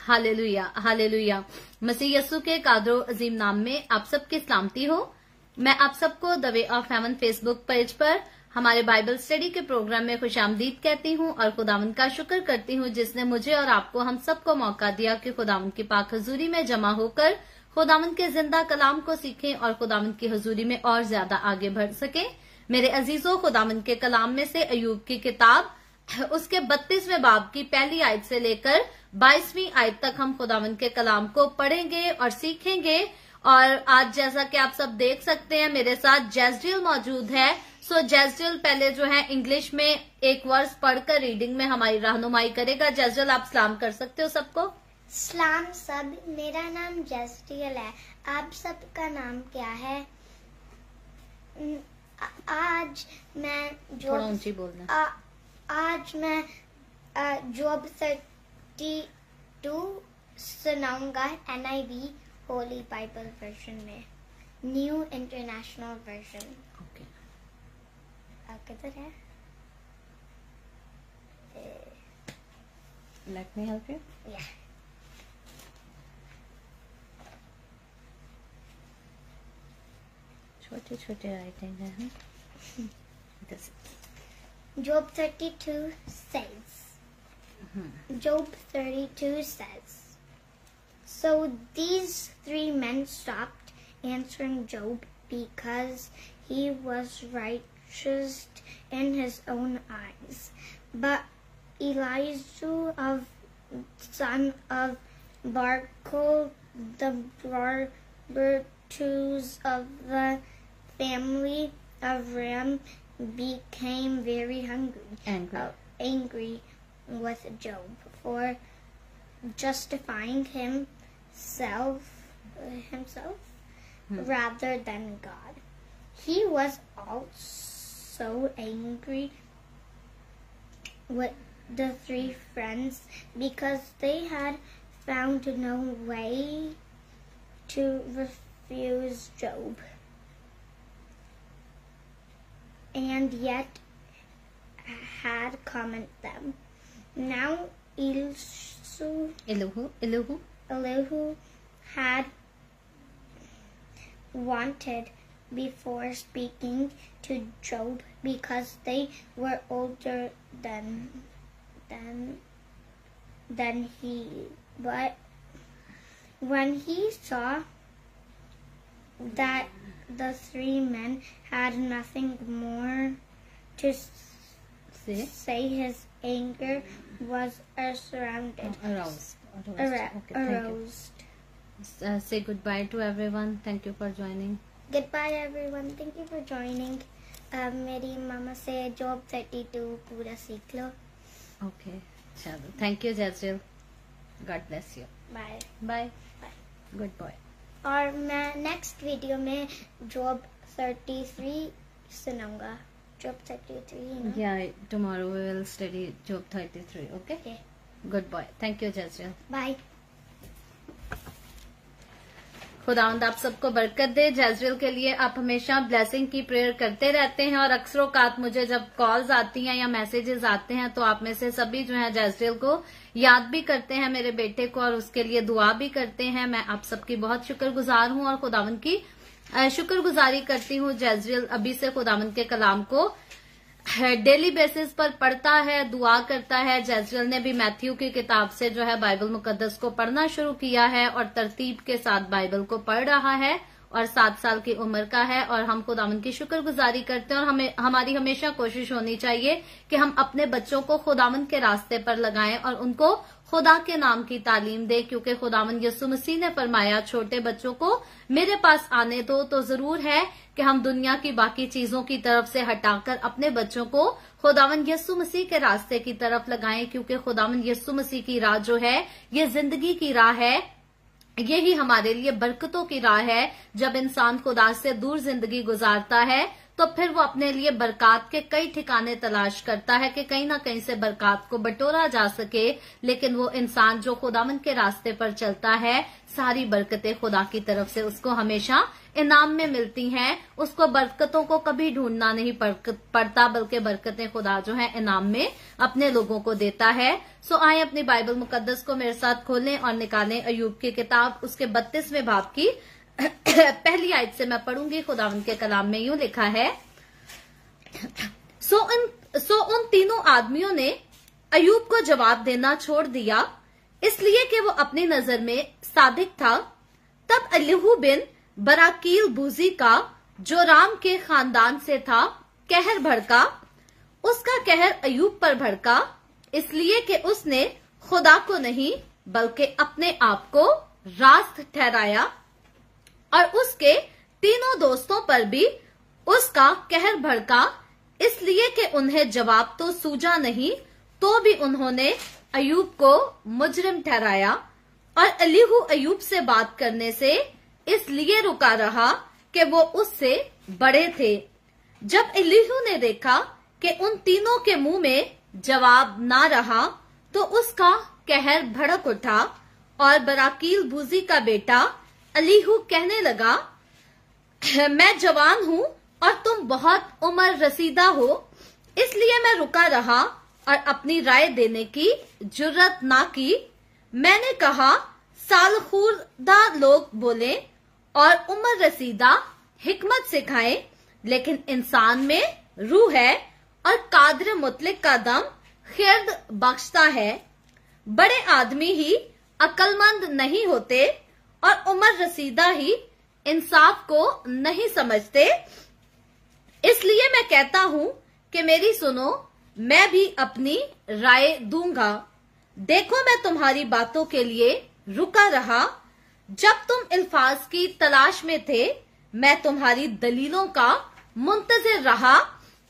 Hallelujah hallelujah. मसीह यस्सु के कादरो अजीम नाम में आप सबकी सलामती हो। मैं आप सबको the way of haven Facebook page पर हमारे बाइबल स्टडी के प्रोग्राम में खुशामदीद कहती हूँ और खुदावंद का शुक्र करती हूँ जिसने मुझे और आपको हम सबको मौका दिया कि खुदावंद की पाक हजूरी में जमा होकर खुदावंद के जिंदा कलाम को सीखें और खुदावंद की हजूरी में और ज्यादा आगे बढ़ सकें। मेरे अजीजों, खुदावंद के कलाम में से अय्यूब की किताब उसके 32वें बाब की पहली आयत से लेकर 22वीं आयत तक हम खुदावंद के कलाम को पढ़ेंगे और सीखेंगे। और आज जैसा कि आप सब देख सकते हैं मेरे साथ जैजरियल मौजूद है। सो जैजरियल पहले जो है इंग्लिश में एक वर्स पढ़कर रीडिंग में हमारी रहनुमाई करेगा। जैजरियल, आप सलाम कर सकते हो सबको। सलाम सब, मेरा नाम जैजरियल है। आप सबका नाम क्या है? आज मैं थोड़ा ऊंची बोलना। आज मैं जॉब 32 सुनाऊंगा NIV होली बाइबल वर्जन में, न्यू इंटरनेशनल वर्जन। ओके, किधर है? Let me help you. या छोटे छोटे राइटिंग है। Job 32 says, Job 32 says, so these three men stopped answering Job because he was righteous in his own eyes. But Elihu, son of Barachel, the Barbatus of the family of Ram, became very angry with Job for justifying himself rather than God. He was also angry with the three friends because they had found no way to refuse Job, and yet had commended them. Now Elihu had wanted before speaking to Job because they were older than he. But when he saw that the three men had nothing more to say, his anger was aroused. Say goodbye to everyone. Thank you for joining. Goodbye everyone. Thank you for joining. मेरी मामा से Job 32 पूरा सीख लो। Okay, चलो। Thank you जैजरियल। God bless you. Bye. Bye. Good boy. और मैं next video में Job 33 सुनाऊंगा। Job 33 Yeah, tomorrow we will study Job 33. Okay? Okay. Good boy. Thank you जैजरियल। Bye. खुदावंद आप सबको बरकत दे। जैजरियल के लिए आप हमेशा ब्लेसिंग की प्रेयर करते रहते हैं और अक्सरोकात मुझे जब कॉल्स आती हैं या मैसेजेस आते हैं तो आप में से सभी जो है जैजरियल को याद भी करते हैं, मेरे बेटे को, और उसके लिए दुआ भी करते हैं। मैं आप सबकी बहुत शुक्रगुजार हूं और खुदावंद की शुक्रगुजारी करती हूं। जैजरियल अभी से खुदावंद के कलाम को डेली बेसिस पर पढ़ता है, दुआ करता है। जैजरियल ने भी मैथ्यू की किताब से जो है बाइबल मुकद्दस को पढ़ना शुरू किया है और तरतीब के साथ बाइबल को पढ़ रहा है और 7 साल की उम्र का है। और हम खुदावंद की शुक्रगुजारी करते हैं और हमारी हमेशा कोशिश होनी चाहिए कि हम अपने बच्चों को खुदावंद के रास्ते पर लगाएं और उनको खुदा के नाम की तालीम दें, क्योंकि खुदावंद यीशु मसीह ने फरमाया छोटे बच्चों को मेरे पास आने दो। तो जरूर है कि हम दुनिया की बाकी चीजों की तरफ से हटाकर अपने बच्चों को खुदावंद यीशु मसीह के रास्ते की तरफ लगाएं, क्योंकि खुदावंद यीशु मसीह की राह जो है ये जिंदगी की राह है, यही हमारे लिए बरकतों की राह है। जब इंसान खुदा से दूर जिंदगी गुजारता है तो तो फिर वो अपने लिए बरकत के कई ठिकाने तलाश करता है कि कहीं ना कहीं से बरकत को बटोरा जा सके। लेकिन वो इंसान जो खुदावंद के रास्ते पर चलता है, सारी बरकतें खुदा की तरफ से उसको हमेशा इनाम में मिलती हैं। उसको बरकतों को कभी ढूंढना नहीं पड़ता, बल्कि बरकतें खुदा जो है इनाम में अपने लोगों को देता है। सो आए अपनी बाइबल मुकद्दस को मेरे साथ खोलें और निकालें अय्यूब की किताब, उसके 32वें बाब की पहली आयत से मैं पढ़ूंगी। खुदावंद के कलाम में यूं लिखा है, सो उन तीनों आदमियों ने अय्यूब को जवाब देना छोड़ दिया, इसलिए कि वो अपनी नजर में सादिक था। तब एलीहू बिन बराकील बूजी का, जो राम के खानदान से था, कहर भड़का। उसका कहर अय्यूब पर भड़का, इसलिए कि उसने खुदा को नहीं बल्कि अपने आप को रास्त ठहराया, और उसके तीनों दोस्तों पर भी उसका कहर भड़का, इसलिए कि उन्हें जवाब तो सूझा नहीं, तो भी उन्होंने अय्यूब को मुजरिम ठहराया। और एलीहू अय्यूब से बात करने से इसलिए रुका रहा कि वो उससे बड़े थे। जब एलीहू ने देखा कि उन तीनों के मुंह में जवाब ना रहा, तो उसका कहर भड़क उठा, और बराकील बूजी का बेटा एलीहू कहने लगा, मैं जवान हूं और तुम बहुत उम्र रसीदा हो, इसलिए मैं रुका रहा और अपनी राय देने की जुर्रत ना की। मैंने कहा, सालखुर्दा लोग बोले और उम्र रसीदा हिकमत सिखाएं, लेकिन इंसान में रूह है और कादर मुतलिक का दम खैर बख्शता है। बड़े आदमी ही अक्लमंद नहीं होते और उम्र रसीदा ही इंसाफ को नहीं समझते। इसलिए मैं कहता हूं कि मेरी सुनो, मैं भी अपनी राय दूंगा। देखो, मैं तुम्हारी बातों के लिए रुका रहा। जब तुम अल्फाज की तलाश में थे, मैं तुम्हारी दलीलों का मुंतजिर रहा,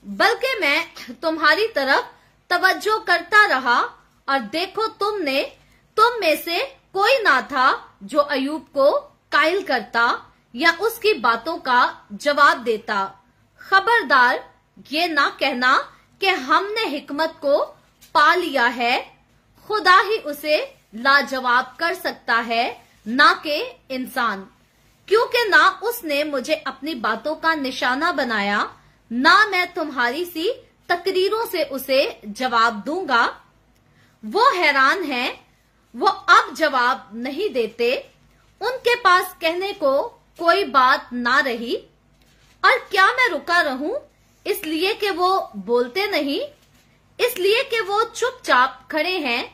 बल्कि मैं तुम्हारी तरफ तवज्जो करता रहा, और देखो, तुम में से कोई ना था जो अय्यूब को कायल करता या उसकी बातों का जवाब देता। खबरदार, ये ना कहना कि हमने हिकमत को पा लिया है। खुदा ही उसे लाजवाब कर सकता है, ना कि इंसान, क्योंकि ना उसने मुझे अपनी बातों का निशाना बनाया, ना मैं तुम्हारी सी तकरीरों से उसे जवाब दूंगा। वो हैरान हैं, वो अब जवाब नहीं देते, उनके पास कहने को कोई बात ना रही। और क्या मैं रुका रहूं इसलिए कि वो बोलते नहीं, इसलिए कि वो चुपचाप खड़े हैं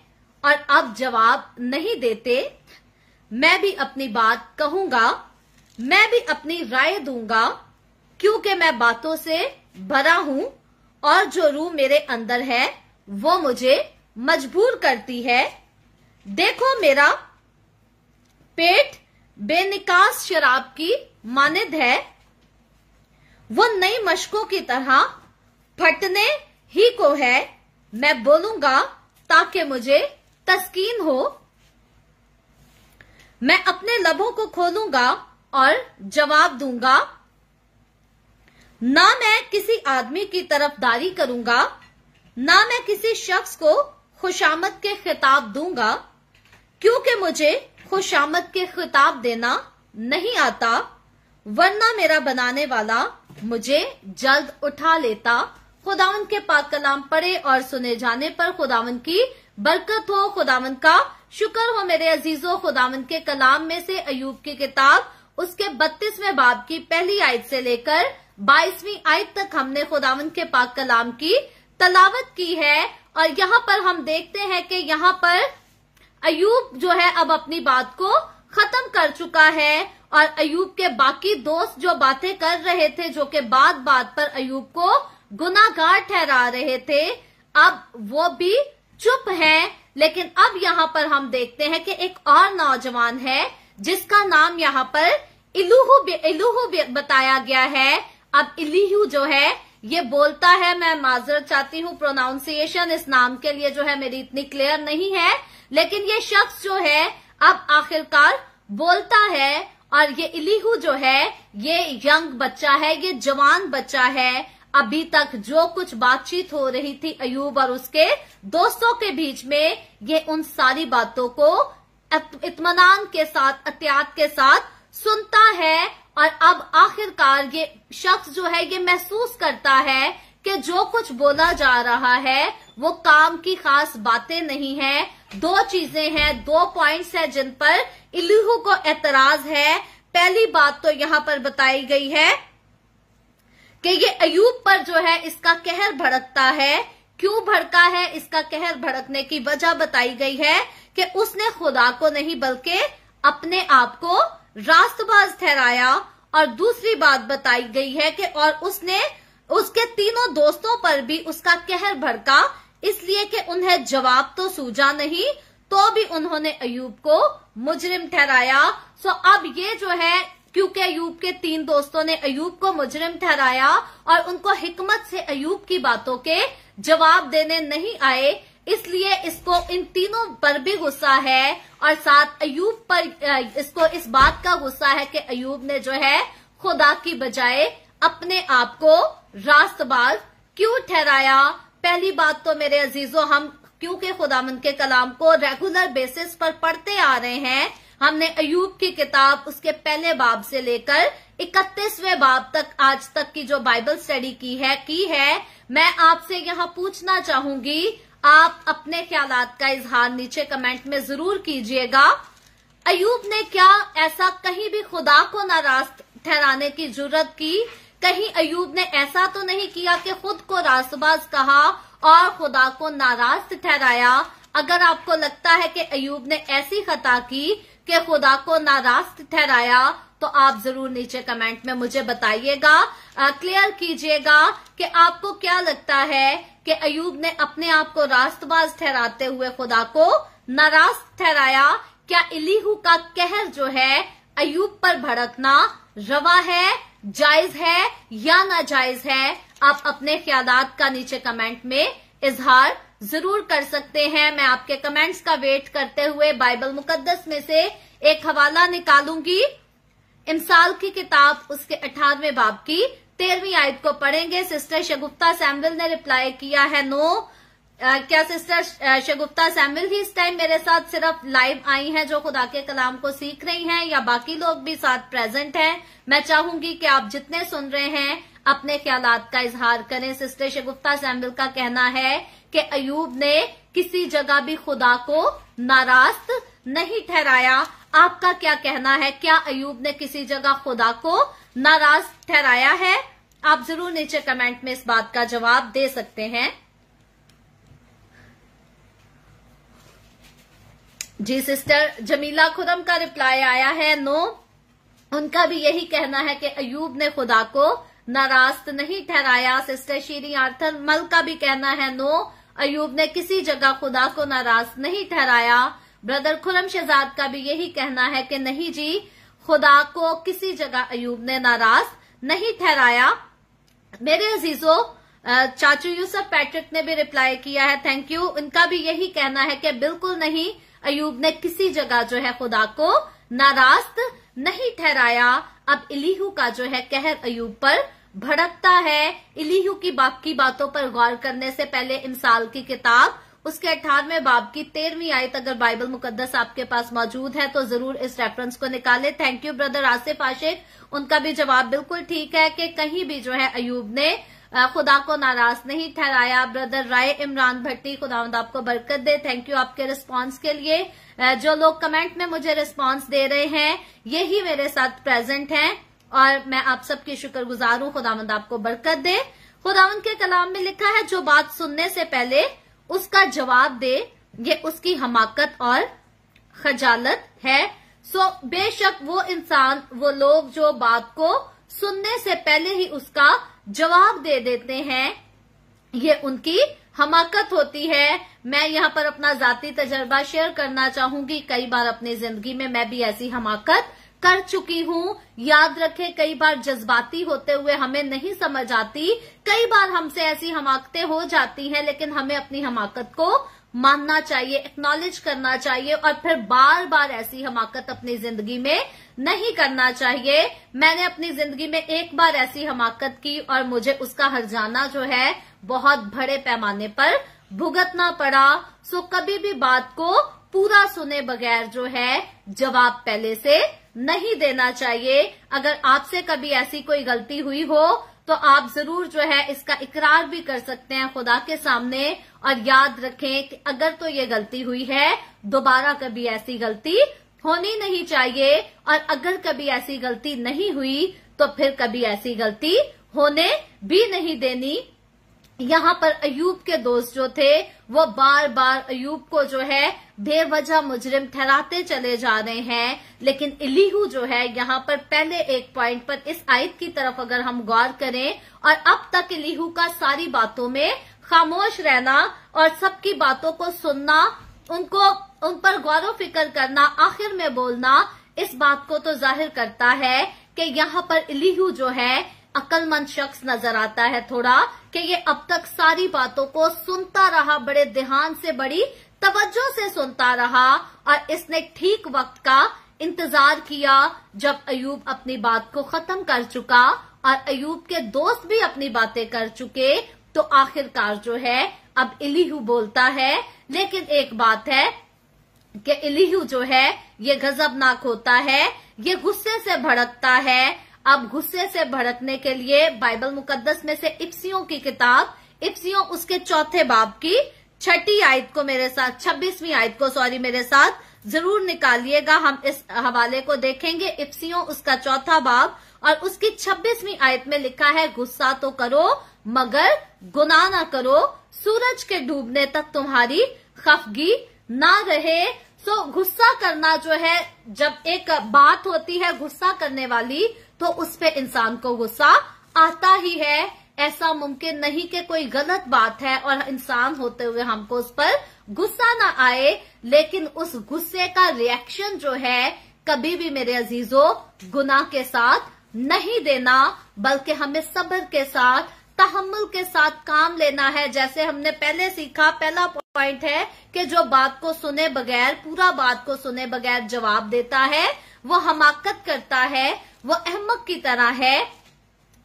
और अब जवाब नहीं देते। मैं भी अपनी बात कहूंगा, मैं भी अपनी राय दूंगा, क्योंकि मैं बातों से भरा हूं और जो रूह मेरे अंदर है वो मुझे मजबूर करती है। देखो, मेरा पेट बेनिकास शराब की मानिद है, वो नई मशकों की तरह फटने ही को है। मैं बोलूंगा ताकि मुझे तस्कीन हो, मैं अपने लबों को खोलूंगा और जवाब दूंगा। ना मैं किसी आदमी की तरफदारी करूंगा, ना मैं किसी शख्स को खुशामद के खिताब दूंगा, क्योंकि मुझे खुशामद के खिताब देना नहीं आता, वरना मेरा बनाने वाला मुझे जल्द उठा लेता। खुदावंद के पाक कलाम पढ़े और सुने जाने पर खुदावंद की बरकत हो। खुदावंद का शुक्र हो मेरे अजीजों। खुदावंद के कलाम में से अय्यूब की किताब उसके 32वें बाब की पहली आयत से लेकर 22वीं आयत तक हमने खुदावंद के पाक कलाम की तलावत की है। और यहाँ पर हम देखते हैं कि यहाँ पर अय्यूब जो है अब अपनी बात को खत्म कर चुका है, और अय्यूब के बाकी दोस्त जो बातें कर रहे थे, जो कि बात बात पर अय्यूब को गुनाहगार ठहरा रहे थे, अब वो भी चुप हैं। लेकिन अब यहाँ पर हम देखते हैं कि एक और नौजवान है जिसका नाम यहाँ पर इलूहू बताया गया है। अब इलीहू जो है ये बोलता है, मैं माजरत चाहती हूँ, प्रोनाउंसिएशन इस नाम के लिए जो है मेरी इतनी क्लियर नहीं है, लेकिन ये शख्स जो है अब आखिरकार बोलता है और ये इलीहू जो है ये यंग बच्चा है, ये जवान बच्चा है। अभी तक जो कुछ बातचीत हो रही थी अयूब और उसके दोस्तों के बीच में, ये उन सारी बातों को इत्मीनान के साथ, एहतियात के साथ सुनता है। और अब आखिरकार ये शख्स जो है ये महसूस करता है कि जो कुछ बोला जा रहा है वो काम की खास बातें नहीं है। दो चीजें हैं, दो पॉइंट्स हैं जिन पर इलीहू को एतराज है। पहली बात तो यहां पर बताई गई है कि ये अयूब पर जो है इसका कहर भड़कता है। क्यों भड़का है? इसका कहर भड़कने की वजह बताई गई है कि उसने खुदा को नहीं बल्कि अपने आप को रास्तबाज ठहराया। और दूसरी बात बताई गई है कि और उसने उसके तीनों दोस्तों पर भी उसका कहर भड़का, इसलिए कि उन्हें जवाब तो सूझा नहीं, तो भी उन्होंने अयूब को मुजरिम ठहराया। सो अब ये जो है, क्योंकि अयूब के तीन दोस्तों ने अयूब को मुजरिम ठहराया और उनको हिकमत से अयूब की बातों के जवाब देने नहीं आए, इसलिए इसको इन तीनों पर भी गुस्सा है। और साथ अयूब पर इसको इस बात का गुस्सा है कि अयूब ने जो है खुदा की बजाय अपने आप को रास्तबाज क्यों ठहराया। पहली बात तो मेरे अजीजों, हम क्योंकि खुदावंद के कलाम को रेगुलर बेसिस पर पढ़ते आ रहे हैं, हमने अयूब की किताब उसके पहले बाब से लेकर 31वें बाब तक आज तक की जो बाइबल स्टडी की है। मैं आपसे यहाँ पूछना चाहूंगी, आप अपने ख्यालात का इजहार नीचे कमेंट में जरूर कीजिएगा। अयूब ने क्या ऐसा कहीं भी खुदा को नाराज ठहराने की जुर्रत की? कहीं अयूब ने ऐसा तो नहीं किया कि खुद को रास्तबाज कहा और खुदा को नाराज ठहराया? अगर आपको लगता है कि अयूब ने ऐसी खता की कि खुदा को नाराज ठहराया, तो आप जरूर नीचे कमेंट में मुझे बताइएगा, क्लियर कीजिएगा कि आपको क्या लगता है कि अयूब ने अपने आप को रास्तबाज ठहराते हुए खुदा को नाराज ठहराया? क्या इलीहू का कहर जो है अयूब पर भड़कना रवा है, जायज है या नाजायज है? आप अपने ख्यालात का नीचे कमेंट में इजहार जरूर कर सकते हैं। मैं आपके कमेंट्स का वेट करते हुए बाइबल मुकद्दस में से एक हवाला निकालूंगी। इमसाल की किताब उसके 18वें बाब की 13वीं आयत को पढ़ेंगे। सिस्टर शगुफ्ता सैमुअल ने रिप्लाई किया है नो। क्या सिस्टर शगुफ्ता सैमुअल ही इस टाइम मेरे साथ सिर्फ लाइव आई हैं जो खुदा के कलाम को सीख रही हैं, या बाकी लोग भी साथ प्रेजेंट हैं? मैं चाहूंगी कि आप जितने सुन रहे हैं अपने ख्यालात का इजहार करें। सिस्टर शगुफ्ता सैमुअल का कहना है कि अयूब ने किसी जगह भी खुदा को नाराज नहीं ठहराया। आपका क्या कहना है? क्या अयूब ने किसी जगह खुदा को नाराज ठहराया है? आप जरूर नीचे कमेंट में इस बात का जवाब दे सकते हैं। जी, सिस्टर जमीला खुरम का रिप्लाई आया है नो। उनका भी यही कहना है कि अयूब ने खुदा को नाराज नहीं ठहराया। सिस्टर शीरी आर्थर मल का भी कहना है नो, अयूब ने किसी जगह खुदा को नाराज नहीं ठहराया। ब्रदर खुरम शहजाद का भी यही कहना है कि नहीं जी, खुदा को किसी जगह अयूब ने नाराज नहीं ठहराया। मेरे अजीजों, चाचू यूसुफ पैट्रिक ने भी रिप्लाई किया है, थैंक यू। उनका भी यही कहना है कि बिल्कुल नहीं, अयूब ने किसी जगह जो है खुदा को नाराज नहीं ठहराया। अब इलीहू का जो है कहर अयूब पर भड़कता है। इलीहू की बाकी बातों पर गौर करने से पहले इमसाल की किताब उसके 18वें बाब की 13वीं आयत अगर बाइबल मुकद्दस आपके पास मौजूद है तो जरूर इस रेफरेंस को निकालें। थैंक यू ब्रदर आसिफ आशिक। उनका भी जवाब बिल्कुल ठीक है कि कहीं भी जो है अयूब ने खुदा को नाराज नहीं ठहराया। ब्रदर राय इमरान भट्टी, खुदावंद आपको बरकत दे। थैंक यू आपके रिस्पांस के लिए। जो लोग कमेंट में मुझे रिस्पांस दे रहे हैं यही मेरे साथ प्रेजेंट हैं और मैं आप सबकी शुक्रगुजार हूँ। खुदावंद आपको बरकत दे। खुदावंद के कलाम में लिखा है, जो बात सुनने से पहले उसका जवाब दे ये उसकी हमाकत और खजालत है। सो बेशक वो इंसान, वो लोग जो बात को सुनने से पहले ही उसका जवाब दे देते हैं, ये उनकी हमाकत होती है। मैं यहाँ पर अपना जाती तजर्बा शेयर करना चाहूंगी। कई बार अपनी जिंदगी में मैं भी ऐसी हमाकत कर चुकी हूँ। याद रखें, कई बार जज्बाती होते हुए हमें नहीं समझ आती, कई बार हमसे ऐसी हमाकतें हो जाती हैं, लेकिन हमें अपनी हमाकत को मानना चाहिए, एक्नॉलेज करना चाहिए और फिर बार बार ऐसी हमाकत अपनी जिंदगी में नहीं करना चाहिए। मैंने अपनी जिंदगी में एक बार ऐसी हमाकत की और मुझे उसका हर्जाना जो है बहुत बड़े पैमाने पर भुगतना पड़ा। सो कभी भी बात को पूरा सुने बगैर जो है जवाब पहले से नहीं देना चाहिए। अगर आपसे कभी ऐसी कोई गलती हुई हो तो आप जरूर जो है इसका इकरार भी कर सकते हैं खुदा के सामने और याद रखें कि अगर तो ये गलती हुई है दोबारा कभी ऐसी गलती होनी नहीं चाहिए और अगर कभी ऐसी गलती नहीं हुई तो फिर कभी ऐसी गलती होने भी नहीं देनी। यहाँ पर अयूब के दोस्त जो थे वो बार बार अयूब को जो है बेवजह मुजरिम ठहराते चले जा रहे हैं, लेकिन इलीहू जो है यहाँ पर पहले एक पॉइंट पर इस आयत की तरफ अगर हम गौर करें और अब तक इलीहू का सारी बातों में खामोश रहना और सबकी बातों को सुनना, उन पर गौर फिक्र करना, आखिर में बोलना, इस बात को तो जाहिर करता है कि यहाँ पर इलीहू जो है अक्लमंद शख्स नजर आता है थोड़ा, कि ये अब तक सारी बातों को सुनता रहा, बड़े ध्यान से, बड़ी तवज्जो से सुनता रहा और इसने ठीक वक्त का इंतजार किया जब अयूब अपनी बात को खत्म कर चुका और अयूब के दोस्त भी अपनी बातें कर चुके तो आखिरकार जो है अब इलीहू बोलता है। लेकिन एक बात है कि इलीहू जो है ये गजबनाक होता है, ये गुस्से से भड़कता है। अब गुस्से से भड़कने के लिए बाइबल मुकद्दस में से इफ्सियों की किताब, इफ्सियों उसके चौथे बाब की 6ठी आयत को मेरे साथ, 26वीं आयत को सॉरी मेरे साथ जरूर निकालिएगा। हम इस हवाले को देखेंगे। इफ्सियों उसका चौथा बाब और उसकी 26वीं आयत में लिखा है, गुस्सा तो करो मगर गुनाह ना करो, सूरज के डूबने तक तुम्हारी खफगी ना रहे। सो गुस्सा करना जो है, जब एक बात होती है गुस्सा करने वाली तो उस पे इंसान को गुस्सा आता ही है। ऐसा मुमकिन नहीं कि कोई गलत बात है और इंसान होते हुए हमको उस पर गुस्सा ना आए, लेकिन उस गुस्से का रिएक्शन जो है कभी भी मेरे अजीजों गुनाह के साथ नहीं देना, बल्कि हमें सब्र के साथ, तहम्मुल के साथ काम लेना है। जैसे हमने पहले सीखा, पहला पॉइंट है कि जो बात को सुने बगैर, पूरा बात को सुने बगैर जवाब देता है वो हमाकत करता है, वो अहमक की तरह है।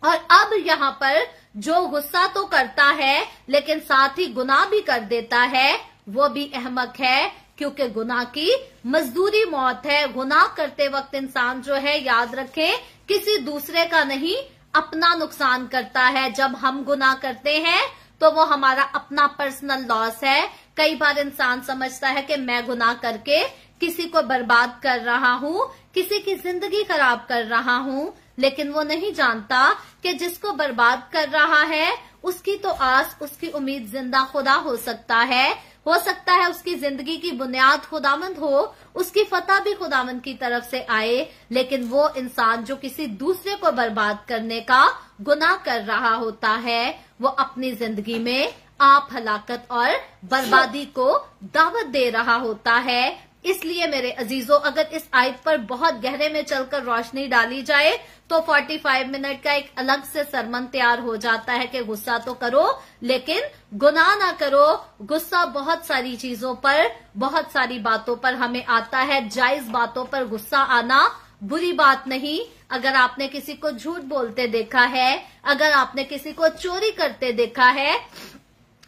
और अब यहाँ पर जो गुस्सा तो करता है लेकिन साथ ही गुनाह भी कर देता है वो भी अहमक है, क्योंकि गुनाह की मजदूरी मौत है। गुनाह करते वक्त इंसान जो है, याद रखें, किसी दूसरे का नहीं अपना नुकसान करता है। जब हम गुनाह करते हैं तो वो हमारा अपना पर्सनल लॉस है। कई बार इंसान समझता है कि मैं गुनाह करके किसी को बर्बाद कर रहा हूँ, किसी की जिंदगी खराब कर रहा हूँ, लेकिन वो नहीं जानता कि जिसको बर्बाद कर रहा है उसकी तो आस, उसकी उम्मीद जिंदा खुदा हो सकता है उसकी जिंदगी की बुनियाद खुदावंद हो, उसकी फतह भी खुदावंद की तरफ से आए, लेकिन वो इंसान जो किसी दूसरे को बर्बाद करने का गुनाह कर रहा होता है वो अपनी जिंदगी में आप हलाकत और बर्बादी को दावत दे रहा होता है। इसलिए मेरे अजीजों, अगर इस आयत पर बहुत गहरे में चलकर रोशनी डाली जाए तो 45 मिनट का एक अलग से सरमन तैयार हो जाता है कि गुस्सा तो करो लेकिन गुनाह ना करो। गुस्सा बहुत सारी चीजों पर, बहुत सारी बातों पर हमें आता है। जायज बातों पर गुस्सा आना बुरी बात नहीं। अगर आपने किसी को झूठ बोलते देखा है, अगर आपने किसी को चोरी करते देखा है,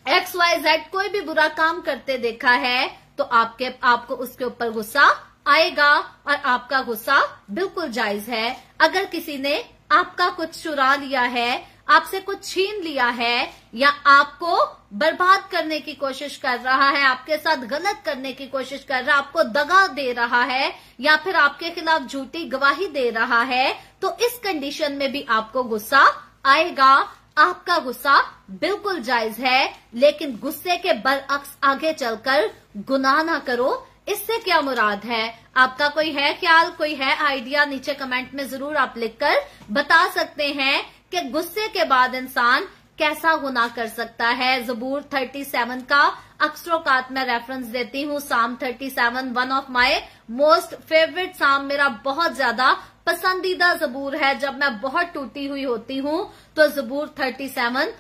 XYZ कोई भी बुरा काम करते देखा है, तो आपको उसके ऊपर गुस्सा आएगा और आपका गुस्सा बिल्कुल जायज है। अगर किसी ने आपका कुछ चुरा लिया है, आपसे कुछ छीन लिया है या आपको बर्बाद करने की कोशिश कर रहा है, आपके साथ गलत करने की कोशिश कर रहा है, आपको दगा दे रहा है या फिर आपके खिलाफ झूठी गवाही दे रहा है, तो इस कंडीशन में भी आपको गुस्सा आएगा। आपका गुस्सा बिल्कुल जायज है, लेकिन गुस्से के बरअक्स आगे चलकर गुनाह ना करो। इससे क्या मुराद है? आपका कोई है ख्याल, कोई है आइडिया? नीचे कमेंट में जरूर आप लिखकर बता सकते हैं कि गुस्से के बाद इंसान कैसा गुनाह कर सकता है। ज़बूर 37 का अक्सरोकात में रेफरेंस देती हूँ। साम 37 one of my most favourite साम, मेरा बहुत ज्यादा पसंदीदा ज़बूर है। जब मैं बहुत टूटी हुई होती हूँ तो ज़बूर 37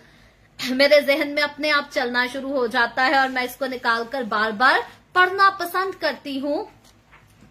मेरे जहन में अपने आप चलना शुरू हो जाता है और मैं इसको निकालकर बार बार पढ़ना पसंद करती हूँ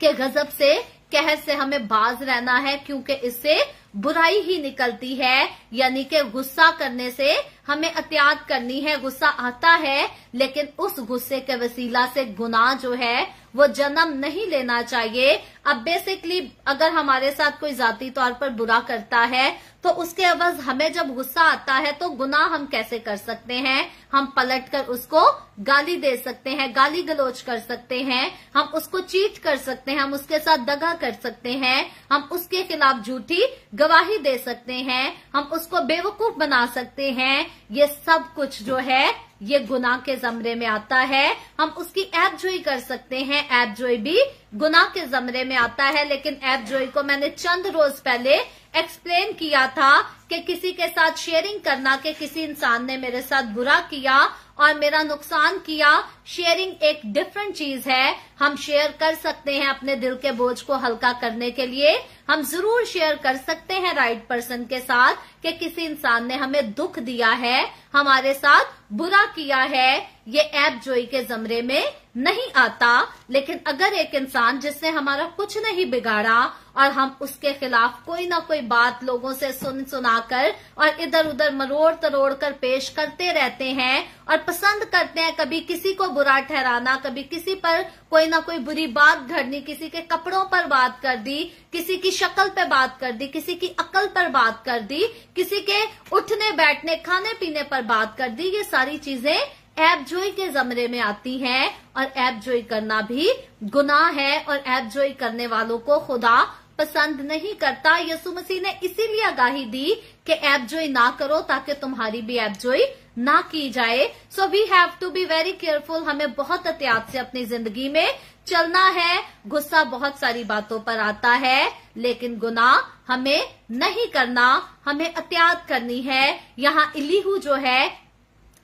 कि गजब से, कहर से हमें बाज रहना है, क्योंकि इससे बुराई ही निकलती है। यानी कि गुस्सा करने से हमें एहतियात करनी है। गुस्सा आता है लेकिन उस गुस्से के वसीला से गुनाह जो है वो जन्म नहीं लेना चाहिए। अब बेसिकली अगर हमारे साथ कोई जाती तौर पर बुरा करता है तो उसके एवज हमें जब गुस्सा आता है तो गुनाह हम कैसे कर सकते हैं? हम पलटकर उसको गाली दे सकते हैं, गाली गलोच कर सकते हैं, हम उसको चीट कर सकते हैं, हम उसके साथ दगा कर सकते हैं, हम उसके खिलाफ झूठी गवाही दे सकते हैं, हम उसको बेवकूफ बना सकते हैं। ये सब कुछ जो है ये गुनाह के जमरे में आता है। हम उसकी ऐबजोई कर सकते हैं, ऐबजोई भी गुनाह के जमरे में आता है। लेकिन ऐबजोई को मैंने चंद रोज पहले एक्सप्लेन किया था कि किसी के साथ शेयरिंग करना, कि किसी इंसान ने मेरे साथ बुरा किया और मेरा नुकसान किया। शेयरिंग एक डिफरेंट चीज है। हम शेयर कर सकते हैं अपने दिल के बोझ को हल्का करने के लिए। हम जरूर शेयर कर सकते हैं राइट पर्सन के साथ कि किसी इंसान ने हमें दुख दिया है, हमारे साथ बुरा किया है। ये ऐबजोई के जमरे में नहीं आता। लेकिन अगर एक इंसान जिसने हमारा कुछ नहीं बिगाड़ा और हम उसके खिलाफ कोई ना कोई बात लोगों से सुनाकर और इधर उधर मरोड़ तरोड़ कर पेश करते रहते हैं और पसंद करते हैं कभी किसी को बुरा ठहराना, कभी किसी पर कोई ना कोई बुरी बात घड़नी, किसी के कपड़ों पर बात कर दी, किसी की शक्ल पे बात कर दी, किसी की अकल पर बात कर दी, किसी के उठने बैठने खाने पीने पर बात कर दी। ये सारी चीजें ऐबजोई के जमरे में आती हैं और ऐबजोई करना भी गुनाह है और ऐबजोई करने वालों को खुदा पसंद नहीं करता। यीशु मसीह ने इसीलिए आगाही दी कि ऐबजोई ना करो ताकि तुम्हारी भी ऐबजोई ना की जाए। So we have to be very careful. हमें बहुत एहतियात से अपनी जिंदगी में चलना है। गुस्सा बहुत सारी बातों पर आता है लेकिन गुनाह हमें नहीं करना, हमें एहतियात करनी है। यहाँ इलीहू जो है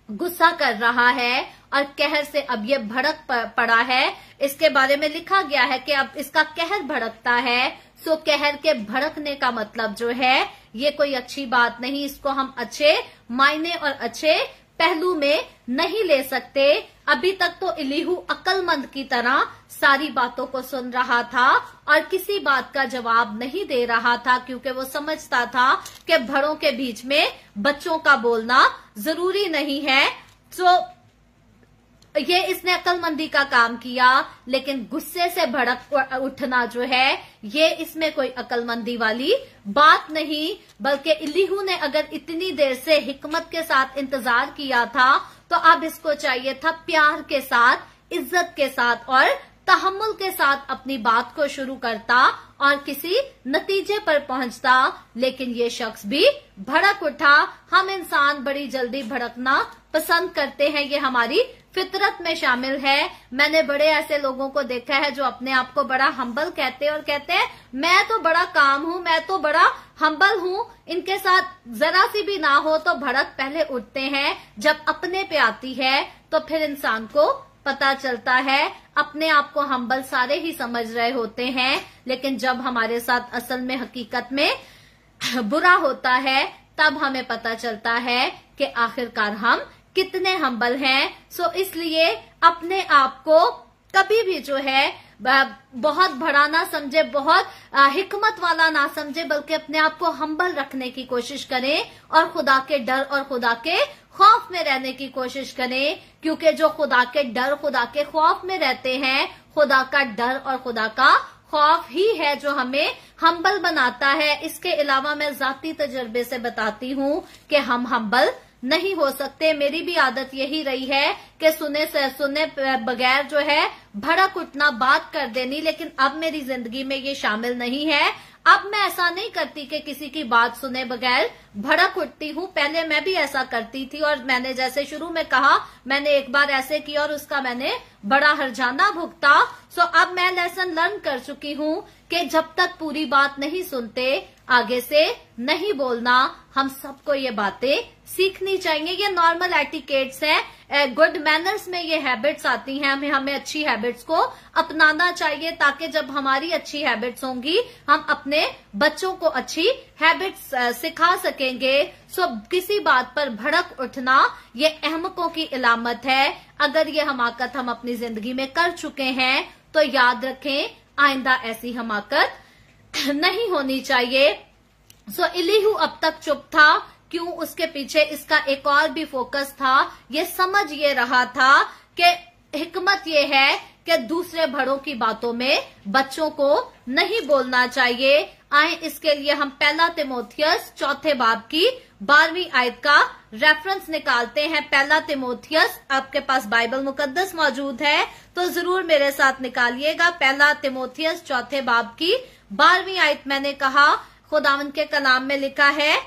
गुस्सा कर रहा है और कहर से अब ये भड़क पड़ा है। इसके बारे में लिखा गया है कि अब इसका कहर भड़कता है। सो कहर के भड़कने का मतलब जो है ये कोई अच्छी बात नहीं। इसको हम अच्छे मायने और अच्छे पहलू में नहीं ले सकते। अभी तक तो इलीहू अक्लमंद की तरह सारी बातों को सुन रहा था और किसी बात का जवाब नहीं दे रहा था, क्योंकि वो समझता था कि बड़ों के बीच में बच्चों का बोलना जरूरी नहीं है। तो ये इसने अक्लमंदी का काम किया, लेकिन गुस्से से भड़क उठना जो है ये इसमें कोई अक्लमंदी वाली बात नहीं। बल्कि इलीहू ने अगर इतनी देर से हिकमत के साथ इंतजार किया था तो अब इसको चाहिए था प्यार के साथ, इज्जत के साथ और तहम्मुल के साथ अपनी बात को शुरू करता और किसी नतीजे पर पहुंचता। लेकिन ये शख्स भी भड़क उठा। हम इंसान बड़ी जल्दी भड़कना पसंद करते हैं, ये हमारी फितरत में शामिल है। मैंने बड़े ऐसे लोगों को देखा है जो अपने आप को बड़ा हम्बल कहते हैं और कहते हैं मैं तो बड़ा काम हूं, मैं तो बड़ा हम्बल हूं। इनके साथ जरा सी भी ना हो तो भड़क पहले उठते हैं। जब अपने पे आती है तो फिर इंसान को पता चलता है। अपने आप को हम्बल सारे ही समझ रहे होते हैं, लेकिन जब हमारे साथ असल में हकीकत में बुरा होता है तब हमें पता चलता है कि आखिरकार हम कितने हम्बल हैं। सो इसलिए अपने आप को कभी भी जो है बहुत बड़ा ना समझे, बहुत हिकमत वाला ना समझे, बल्कि अपने आप को हम्बल रखने की कोशिश करें और खुदा के डर और खुदा के खौफ में रहने की कोशिश करें। क्योंकि जो खुदा के डर, खुदा के खौफ में रहते हैं, खुदा का डर और खुदा का खौफ ही है जो हमें हम्बल बनाता है। इसके अलावा मैं जाती तजर्बे से बताती हूँ कि हम हम्बल नहीं हो सकते। मेरी भी आदत यही रही है कि सुने बगैर जो है भड़क उठना, बात कर देनी, लेकिन अब मेरी जिंदगी में ये शामिल नहीं है। अब मैं ऐसा नहीं करती कि किसी की बात सुने बगैर भड़क उठती हूँ। पहले मैं भी ऐसा करती थी और मैंने जैसे शुरू में कहा मैंने एक बार ऐसे किया और उसका मैंने बड़ा हर्जाना भुगता। सो अब मैं लेसन लेसन लर्न कर चुकी हूँ कि जब तक पूरी बात नहीं सुनते आगे से नहीं बोलना। हम सबको ये बातें सीखनी चाहिए, ये नॉर्मल एटिकेट्स हैं, गुड मैनर्स में ये हैबिट्स आती हैं। हमें अच्छी हैबिट्स को अपनाना चाहिए ताकि जब हमारी अच्छी हैबिट्स होंगी हम अपने बच्चों को अच्छी हैबिट्स सिखा सकेंगे। सो किसी बात पर भड़क उठना ये अहमकों की इलामत है। अगर ये हमाकत हम अपनी जिंदगी में कर चुके हैं तो याद रखें आइंदा ऐसी हमाकत नहीं होनी चाहिए। सो इलीहू अब तक चुप था, क्यों? उसके पीछे इसका एक और भी फोकस था। ये समझ ये रहा था कि हिकमत ये है कि दूसरे बड़ों की बातों में बच्चों को नहीं बोलना चाहिए। आए इसके लिए हम पहला तिमोथियस 4 बाब की 12वीं आयत का रेफरेंस निकालते हैं। पहला तिमोथियस, आपके पास बाइबल मुकद्दस मौजूद है तो जरूर मेरे साथ निकालिएगा। पहला तिमोथियस 4 बाब की 12वीं आयत मैंने कहा खुदावंद के कलाम में लिखा है,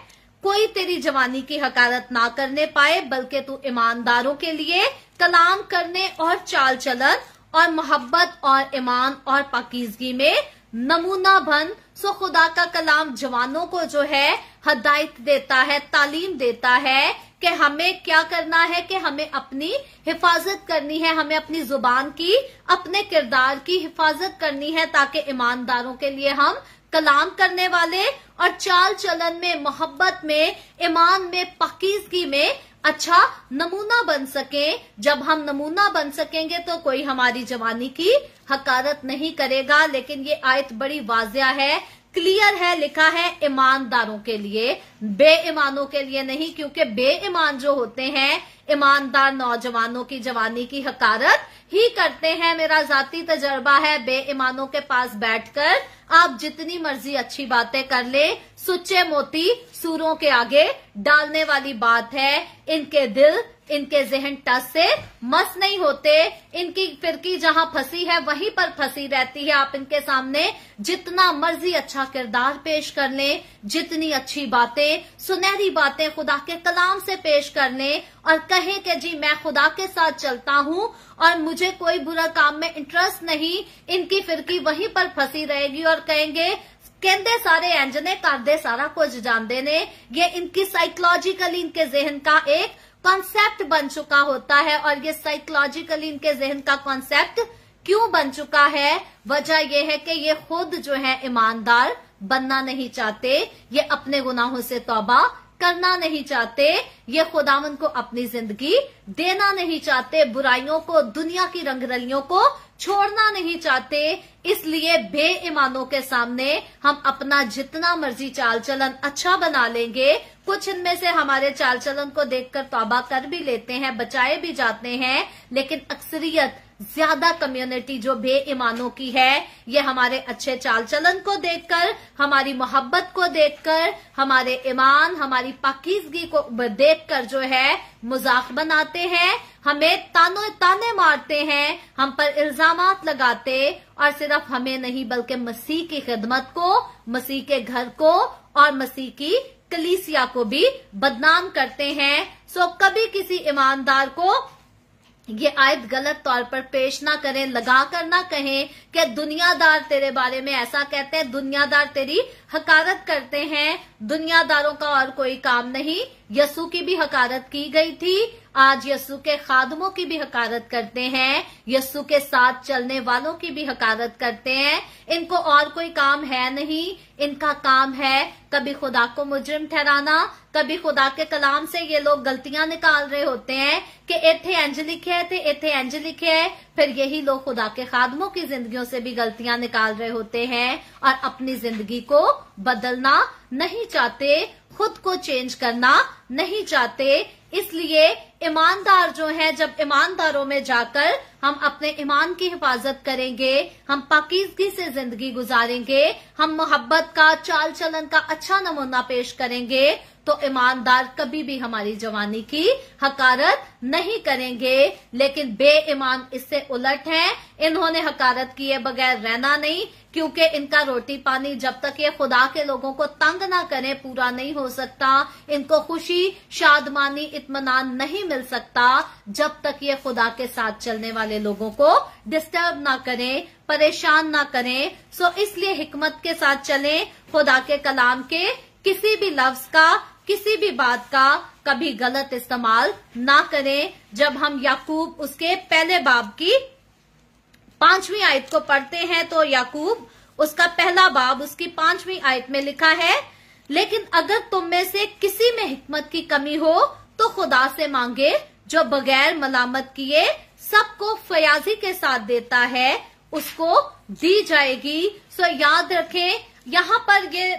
कोई तेरी जवानी की हकारत ना करने पाए बल्कि तू ईमानदारों के लिए कलाम करने और चाल चलन और मोहब्बत और ईमान और पाकीज़गी में नमूना बन। सो खुदा का कलाम जवानों को जो है हदायत देता है, तालीम देता है कि हमें क्या करना है, कि हमें अपनी हिफाजत करनी है, हमें अपनी जुबान की, अपने किरदार की हिफाजत करनी है ताकि ईमानदारों के लिए हम कलाम करने वाले और चाल चलन में, मोहब्बत में, ईमान में, पाकीज़गी में अच्छा नमूना बन सके। जब हम नमूना बन सकेंगे तो कोई हमारी जवानी की हकारत नहीं करेगा। लेकिन ये आयत बड़ी वाज़िया है, क्लियर है, लिखा है ईमानदारों के लिए, बेईमानों के लिए नहीं, क्योंकि बेईमान जो होते हैं ईमानदार नौजवानों की जवानी की हकारत ही करते हैं। मेरा जाती तजर्बा है, बेईमानों के पास बैठकर आप जितनी मर्जी अच्छी बातें कर ले, सुच्चे मोती सूरों के आगे डालने वाली बात है। इनके दिल, इनके जहन टस से मस नहीं होते, इनकी फिरकी जहां फंसी है वहीं पर फंसी रहती है। आप इनके सामने जितना मर्जी अच्छा किरदार पेश कर लें, जितनी अच्छी बातें, सुनहरी बातें खुदा के कलाम से पेश कर लें और कहें कि जी मैं खुदा के साथ चलता हूं और मुझे कोई बुरा काम में इंटरेस्ट नहीं, इनकी फिरकी वहीं पर फंसी रहेगी और कहेंगे कहते सारे इंज ने, करते सारा कुछ जानते ने। ये इनकी साइकोलॉजिकली इनके जहन का एक कॉन्सेप्ट बन चुका होता है। और ये साइकोलॉजिकली इनके जहन का कॉन्सेप्ट क्यों बन चुका है? वजह यह है कि ये खुद जो है ईमानदार बनना नहीं चाहते, ये अपने गुनाहों से तौबा करना नहीं चाहते, ये खुदावंद को अपनी जिंदगी देना नहीं चाहते, बुराइयों को, दुनिया की रंगरलियों को छोड़ना नहीं चाहते। इसलिए बेईमानों के सामने हम अपना जितना मर्जी चाल चलन अच्छा बना लेंगे, कुछ इनमें से हमारे चाल चलन को देखकर तौबा कर भी लेते हैं, बचाए भी जाते हैं, लेकिन अक्सरियत ज्यादा कम्युनिटी जो बेईमानों की है, ये हमारे अच्छे चाल चलन को देखकर, हमारी मोहब्बत को देखकर, हमारे ईमान, हमारी पाकीज़गी को देखकर जो है मजाक बनाते हैं, हमें ताने मारते हैं, हम पर इल्जामात लगाते और सिर्फ हमें नहीं बल्कि मसीह की खिदमत को, मसीह के घर को और मसीह की कलीसिया को भी बदनाम करते हैं। सो कभी किसी ईमानदार को ये आयत गलत तौर पर पेश ना करें, लगा कर ना कहें कि दुनियादार तेरे बारे में ऐसा कहते हैं, दुनियादार तेरी हकारत करते हैं। दुनियादारों का और कोई काम नहीं। यसू की भी हकारत की गई थी, आज यसू के खादमों की भी हकारत करते हैं, यसू के साथ चलने वालों की भी हकारत करते हैं। इनको और कोई काम है नहीं, इनका काम है कभी खुदा को मुजरिम ठहराना, कभी खुदा के कलाम से ये लोग गलतियां निकाल रहे होते हैं कि इथे इंज लिखे थे, इथे इंज लिखे है, फिर यही लोग खुदा के खादमों की जिंदगियों से भी गलतियां निकाल रहे होते हैं और अपनी जिंदगी को बदलना नहीं चाहते, खुद को चेंज करना नहीं चाहते। इसलिए ईमानदार जो है, जब ईमानदारों में जाकर हम अपने ईमान की हिफाजत करेंगे, हम पाकीज़गी से जिंदगी गुजारेंगे, हम मोहब्बत का, चाल चलन का अच्छा नमूना पेश करेंगे, तो ईमानदार कभी भी हमारी जवानी की हकारत नहीं करेंगे। लेकिन बेईमान इससे उलट हैं, इन्होंने हकारत किए बगैर रहना नहीं, क्योंकि इनका रोटी पानी जब तक ये खुदा के लोगों को तंग ना करें पूरा नहीं हो सकता। इनको खुशी खुशी, शादमानी, इत्मीनान नहीं मिल सकता जब तक ये खुदा के साथ चलने वाले लोगों को डिस्टर्ब ना करें, परेशान ना करें। सो इसलिए हिकमत के साथ चलें, खुदा के कलाम के किसी भी लफ्ज का, किसी भी बात का कभी गलत इस्तेमाल ना करें। जब हम याकूब उसके पहले बाब की 5वीं आयत को पढ़ते हैं तो याकूब उसका पहला बाब उसकी 5वीं आयत में लिखा है, लेकिन अगर तुम में से किसी में हिकमत की कमी हो तो खुदा से मांगे जो बगैर मलामत किए सबको फयाजी के साथ देता है, उसको दी जाएगी। सो याद रखें, यहाँ पर ये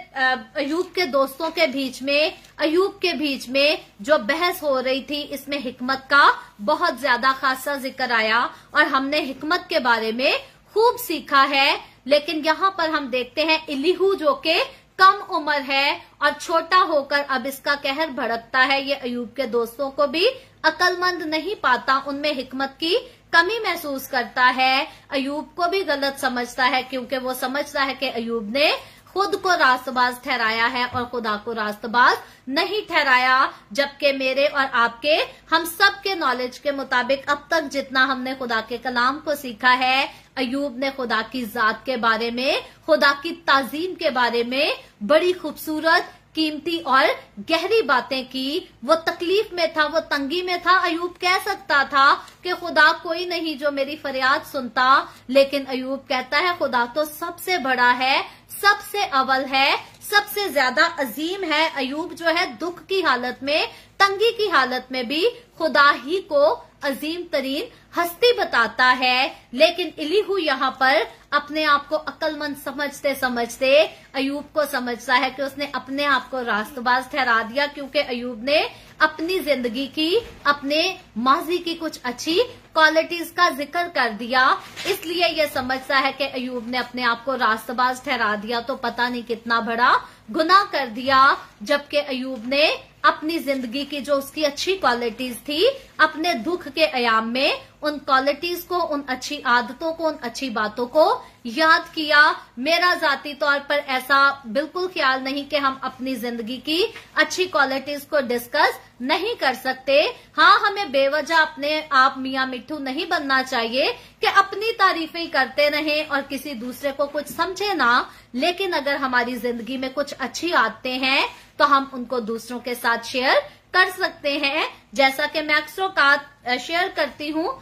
अयूब के दोस्तों के बीच में, अयूब के बीच में जो बहस हो रही थी, इसमें हिकमत का बहुत ज्यादा खासा जिक्र आया और हमने हिकमत के बारे में खूब सीखा है। लेकिन यहाँ पर हम देखते हैं इलीहू जो कि कम उम्र है और छोटा होकर अब इसका कहर भड़कता है, ये अयूब के दोस्तों को भी अक्लमंद नहीं पाता, उनमें हिकमत की कमी महसूस करता है, अयूब को भी गलत समझता है क्योंकि वो समझता है कि अयूब ने खुद को रास्तबाज ठहराया है और खुदा को रास्तबाज नहीं ठहराया। जबकि मेरे और आपके, हम सब के नॉलेज के मुताबिक अब तक जितना हमने खुदा के कलाम को सीखा है, अयूब ने खुदा की जात के बारे में, खुदा की ताजीम के बारे में बड़ी खूबसूरत, कीमती और गहरी बातें की। वो तकलीफ में था, वो तंगी में था। अयूब कह सकता था कि खुदा कोई नहीं जो मेरी फरियाद सुनता, लेकिन अयूब कहता है खुदा तो सबसे बड़ा है, सबसे अव्वल है, सबसे ज्यादा अजीम है। अयूब जो है दुख की हालत में, तंगी की हालत में भी खुदा ही को अजीम तरीन हस्ती बताता है। लेकिन इलीहू यहाँ पर अपने आप को अक्लमंद समझते समझते अयूब को समझता है कि उसने अपने आप को रास्तबाज ठहरा दिया, क्योंकि अयूब ने अपनी जिंदगी की, अपने माजी की कुछ अच्छी क्वालिटीज का जिक्र कर दिया। इसलिए ये समझता है कि अयूब ने अपने आप को रास्तबाज ठहरा दिया तो पता नहीं कितना बड़ा गुनाह कर दिया। जबकि अयूब ने अपनी जिंदगी की जो उसकी अच्छी क्वालिटीज थी, अपने दुख के अयाम में उन क्वालिटीज को, उन अच्छी आदतों को, उन अच्छी बातों को याद किया। मेरा जाती तौर पर ऐसा बिल्कुल ख्याल नहीं कि हम अपनी जिंदगी की अच्छी क्वालिटीज को डिस्कस नहीं कर सकते। हाँ, हमें बेवजह अपने आप मियाँ मिट्ठू नहीं बनना चाहिए कि अपनी तारीफें करते रहें और किसी दूसरे को कुछ समझे ना। लेकिन अगर हमारी जिंदगी में कुछ अच्छी आदतें हैं तो हम उनको दूसरों के साथ शेयर कर सकते हैं। जैसा कि मैं अक्सर शेयर करती हूँ,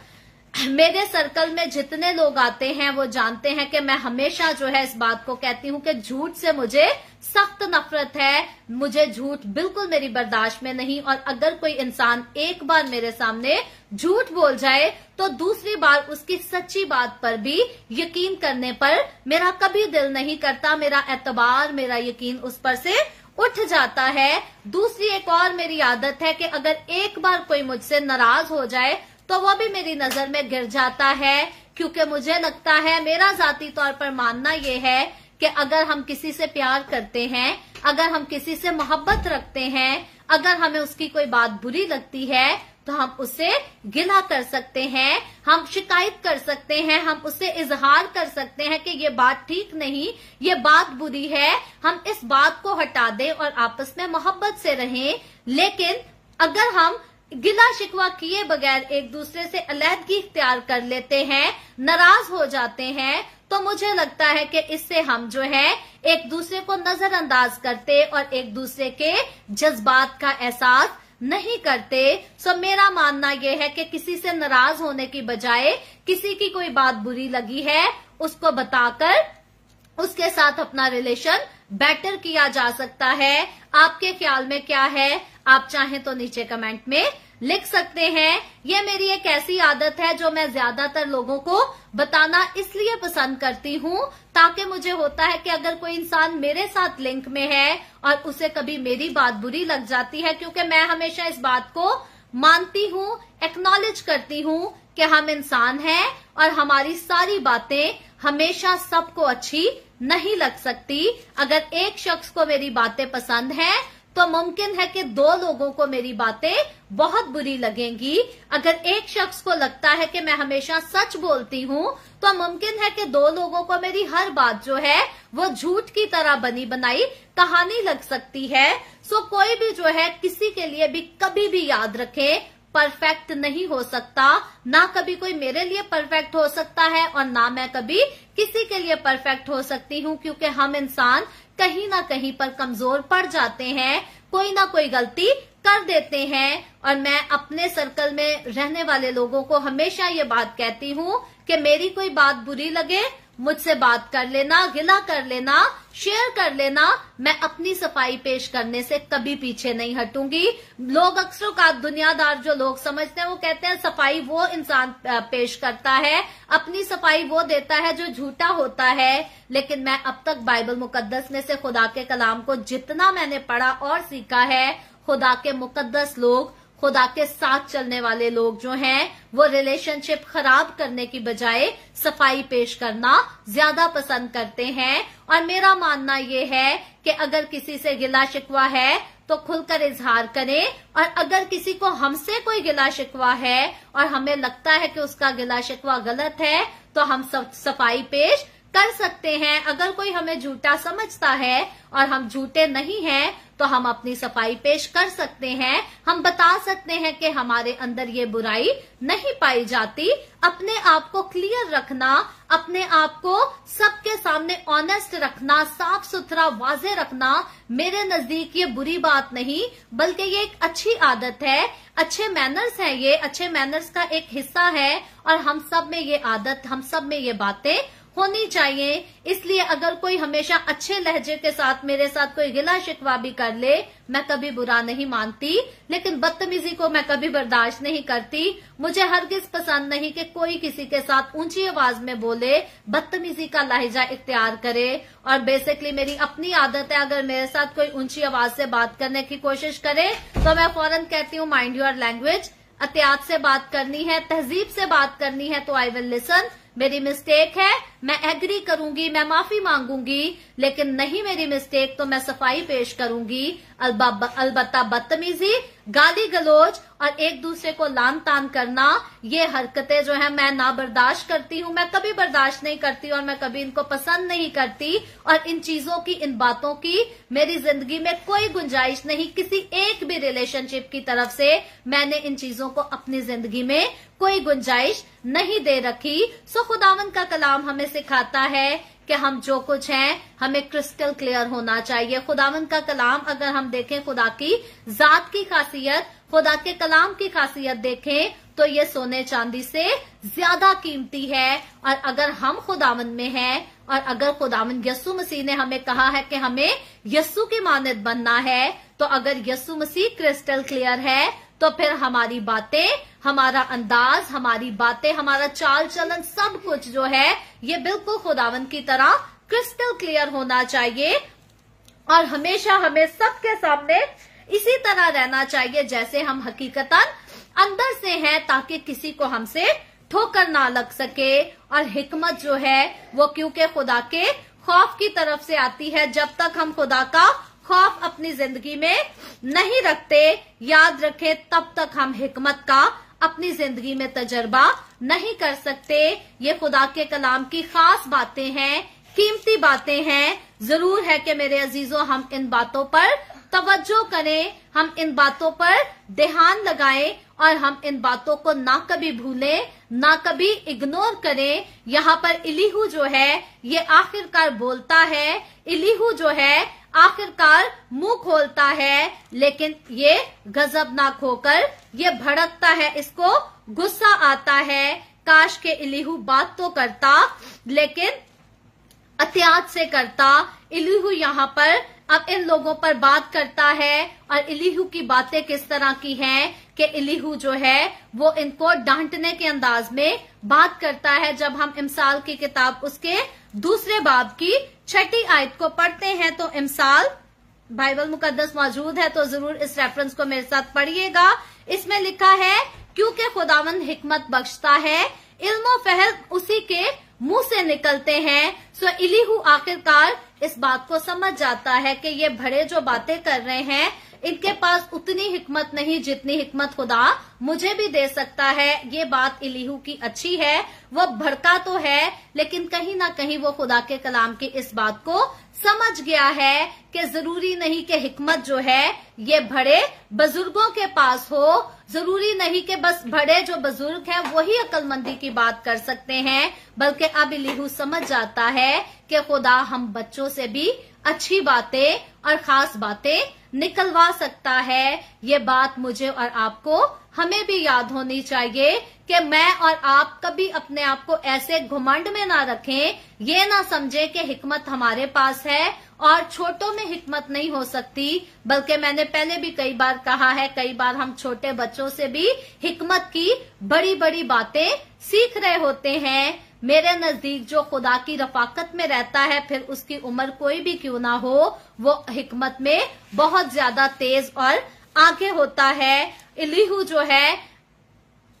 मेरे सर्कल में जितने लोग आते हैं वो जानते हैं कि मैं हमेशा जो है इस बात को कहती हूँ कि झूठ से मुझे सख्त नफरत है, मुझे झूठ बिल्कुल मेरी बर्दाश्त में नहीं। और अगर कोई इंसान एक बार मेरे सामने झूठ बोल जाए तो दूसरी बार उसकी सच्ची बात पर भी यकीन करने पर मेरा कभी दिल नहीं करता, मेरा एतबार, मेरा यकीन उस पर से उठ जाता है। दूसरी एक और मेरी आदत है कि अगर एक बार कोई मुझसे नाराज हो जाए तो वो भी मेरी नजर में गिर जाता है, क्योंकि मुझे लगता है, मेरा जाती तौर पर मानना ये है कि अगर हम किसी से प्यार करते हैं, अगर हम किसी से मोहब्बत रखते हैं, अगर हमें उसकी कोई बात बुरी लगती है तो हम उससे गिला कर सकते हैं, हम शिकायत कर सकते हैं, हम उससे इजहार कर सकते हैं कि ये बात ठीक नहीं, ये बात बुरी है, हम इस बात को हटा दें और आपस में मोहब्बत से रहें। लेकिन अगर हम गिला शिकवा किए बगैर एक दूसरे से अलहदगी इख्तियार कर लेते हैं, नाराज हो जाते हैं, तो मुझे लगता है कि इससे हम जो है एक दूसरे को नजरअंदाज करते और एक दूसरे के जज्बात का एहसास नहीं करते। सो मेरा मानना यह है कि किसी से नाराज होने की बजाय किसी की कोई बात बुरी लगी है उसको बताकर उसके साथ अपना रिलेशन बेटर किया जा सकता है। आपके ख्याल में क्या है? आप चाहें तो नीचे कमेंट में लिख सकते हैं। ये मेरी एक ऐसी आदत है जो मैं ज्यादातर लोगों को बताना इसलिए पसंद करती हूँ ताकि मुझे होता है कि अगर कोई इंसान मेरे साथ लिंक में है और उसे कभी मेरी बात बुरी लग जाती है, क्योंकि मैं हमेशा इस बात को मानती हूँ, एक्नॉलेज करती हूँ कि हम इंसान हैं और हमारी सारी बातें हमेशा सबको अच्छी नहीं लग सकती। अगर एक शख्स को मेरी बातें पसंद हैं तो मुमकिन है कि दो लोगों को मेरी बातें बहुत बुरी लगेंगी। अगर एक शख्स को लगता है कि मैं हमेशा सच बोलती हूँ तो मुमकिन है कि दो लोगों को मेरी हर बात जो है वो झूठ की तरह बनी बनाई कहानी लग सकती है। सो कोई भी जो है किसी के लिए भी कभी भी याद रखे परफेक्ट नहीं हो सकता, ना कभी कोई मेरे लिए परफेक्ट हो सकता है और ना मैं कभी किसी के लिए परफेक्ट हो सकती हूँ, क्योंकि हम इंसान कहीं ना कहीं पर कमजोर पड़ जाते हैं, कोई ना कोई गलती कर देते हैं। और मैं अपने सर्कल में रहने वाले लोगों को हमेशा ये बात कहती हूँ कि मेरी कोई बात बुरी लगे मुझसे बात कर लेना, गिला कर लेना, शेयर कर लेना, मैं अपनी सफाई पेश करने से कभी पीछे नहीं हटूंगी। लोग अक्सर का दुनियादार जो लोग समझते हैं वो कहते हैं सफाई वो इंसान पेश करता है, अपनी सफाई वो देता है जो झूठा होता है। लेकिन मैं अब तक बाइबल मुकद्दस में से खुदा के कलाम को जितना मैंने पढ़ा और सीखा है, खुदा के मुकद्दस लोग, खुदा के साथ चलने वाले लोग जो हैं वो रिलेशनशिप खराब करने की बजाय सफाई पेश करना ज्यादा पसंद करते हैं। और मेरा मानना ये है कि अगर किसी से गिला शिकवा है तो खुलकर इजहार करें, और अगर किसी को हमसे कोई गिला शिकवा है और हमें लगता है कि उसका गिला शिकवा गलत है तो हम सफाई पेश कर सकते हैं। अगर कोई हमें झूठा समझता है और हम झूठे नहीं हैं तो हम अपनी सफाई पेश कर सकते हैं। हम बता सकते हैं कि हमारे अंदर ये बुराई नहीं पाई जाती। अपने आप को क्लियर रखना, अपने आप को सबके सामने ऑनेस्ट रखना, साफ सुथरा वाजे रखना, मेरे नजदीक ये बुरी बात नहीं बल्कि ये एक अच्छी आदत है, अच्छे मैनर्स है, ये अच्छे मैनर्स का एक हिस्सा है। और हम सब में ये आदत, हम सब में ये बातें होनी चाहिए। इसलिए अगर कोई हमेशा अच्छे लहजे के साथ मेरे साथ कोई गिला शिकवा भी कर ले, मैं कभी बुरा नहीं मानती, लेकिन बदतमीजी को मैं कभी बर्दाश्त नहीं करती। मुझे हरगिज पसंद नहीं कि कोई किसी के साथ ऊंची आवाज में बोले, बदतमीजी का लहजा इख्तियार करे। और बेसिकली मेरी अपनी आदत है, अगर मेरे साथ कोई ऊंची आवाज से बात करने की कोशिश करे तो मैं फौरन कहती हूँ माइंड योर लैंग्वेज। एहतियात से बात करनी है, तहजीब से बात करनी है तो आई विल लिसन। मेरी मिस्टेक है, मैं एग्री करूंगी, मैं माफी मांगूंगी, लेकिन नहीं मेरी मिस्टेक तो मैं सफाई पेश करूंगी। अलबत्ता बदतमीजी, गाली गलोच और एक दूसरे को लान तान करना, ये हरकतें जो है मैं ना बर्दाश्त करती हूँ, मैं कभी बर्दाश्त नहीं करती और मैं कभी इनको पसंद नहीं करती। और इन चीजों की, इन बातों की मेरी जिंदगी में कोई गुंजाइश नहीं। किसी एक भी रिलेशनशिप की तरफ से मैंने इन चीजों को अपनी जिंदगी में कोई गुंजाइश नहीं दे रखी। सो खुदावन का कलाम हमें सिखाता है कि हम जो कुछ हैं हमें क्रिस्टल क्लियर होना चाहिए। खुदावन का कलाम अगर हम देखें, खुदा की जात की खासियत, खुदा के कलाम की खासियत देखें तो ये सोने चांदी से ज्यादा कीमती है। और अगर हम खुदावन में हैं और अगर खुदावन यस्सु मसीह ने हमें कहा है कि हमें यस्सु की मानद बनना है, तो अगर यस्सु मसीह क्रिस्टल क्लियर है तो फिर हमारी बातें, हमारा अंदाज, हमारी बातें, हमारा चाल चलन, सब कुछ जो है ये बिल्कुल खुदावन की तरह क्रिस्टल क्लियर होना चाहिए। और हमेशा हमें सबके सामने इसी तरह रहना चाहिए जैसे हम हकीकतन अंदर से हैं, ताकि किसी को हमसे ठोकर ना लग सके। और हिकमत जो है वो क्योंकि खुदा के खौफ की तरफ से आती है। जब तक हम खुदा का खौफ अपनी जिंदगी में नहीं रखते, याद रखें, तब तक हम हिकमत का अपनी जिंदगी में तजर्बा नहीं कर सकते। ये खुदा के कलाम की खास बातें हैं, कीमती बातें हैं। जरूर है कि मेरे अजीजों हम इन बातों पर तवज्जो करें, हम इन बातों पर ध्यान लगाएं और हम इन बातों को ना कभी भूलें, ना कभी इग्नोर करें। यहाँ पर इलीहू जो है ये आखिरकार बोलता है, इलीहू जो है आखिरकार मुंह खोलता है, लेकिन ये गजबनाक होकर ये भड़कता है, इसको गुस्सा आता है। काश के इलीहू बात तो करता लेकिन एहतियात से करता। इलीहू यहाँ पर अब इन लोगों पर बात करता है और इलीहू की बातें किस तरह की हैं कि इलीहू जो है वो इनको डांटने के अंदाज में बात करता है। जब हम इमसाल की किताब उसके 2 बाब की 6 आयत को पढ़ते हैं तो इमसाल बाइबल मुकद्दस मौजूद है तो जरूर इस रेफरेंस को मेरे साथ पढ़िएगा। इसमें लिखा है, क्योंकि खुदावंद हिकमत बख्शता है, इल्म फहम उसी के मुंह से निकलते हैं। सो इलीहू आखिरकार इस बात को समझ जाता है कि ये भड़े जो बातें कर रहे हैं इनके पास उतनी हिकमत नहीं जितनी हिकमत खुदा मुझे भी दे सकता है। ये बात इलीहू की अच्छी है, वो भड़का तो है लेकिन कहीं ना कहीं वो खुदा के कलाम की इस बात को समझ गया है कि जरूरी नहीं कि हिकमत जो है ये बड़े बुजुर्गों के पास हो, जरूरी नहीं कि बस बड़े जो बुजुर्ग हैं वही अक्लमंदी की बात कर सकते हैं, बल्कि अब इलीहू समझ जाता है कि खुदा हम बच्चों से भी अच्छी बातें और खास बातें निकलवा सकता है। ये बात मुझे और आपको हमें भी याद होनी चाहिए कि मैं और आप कभी अपने आप को ऐसे घुमंड में ना रखें, ये ना समझे कि हिकमत हमारे पास है और छोटों में हिकमत नहीं हो सकती, बल्कि मैंने पहले भी कई बार कहा है, कई बार हम छोटे बच्चों से भी हिकमत की बड़ी बड़ी बातें सीख रहे होते हैं। मेरे नजदीक जो खुदा की रफाकत में रहता है, फिर उसकी उम्र कोई भी क्यों ना हो, वो हिकमत में बहुत ज्यादा तेज और आगे होता है। इलीहू जो है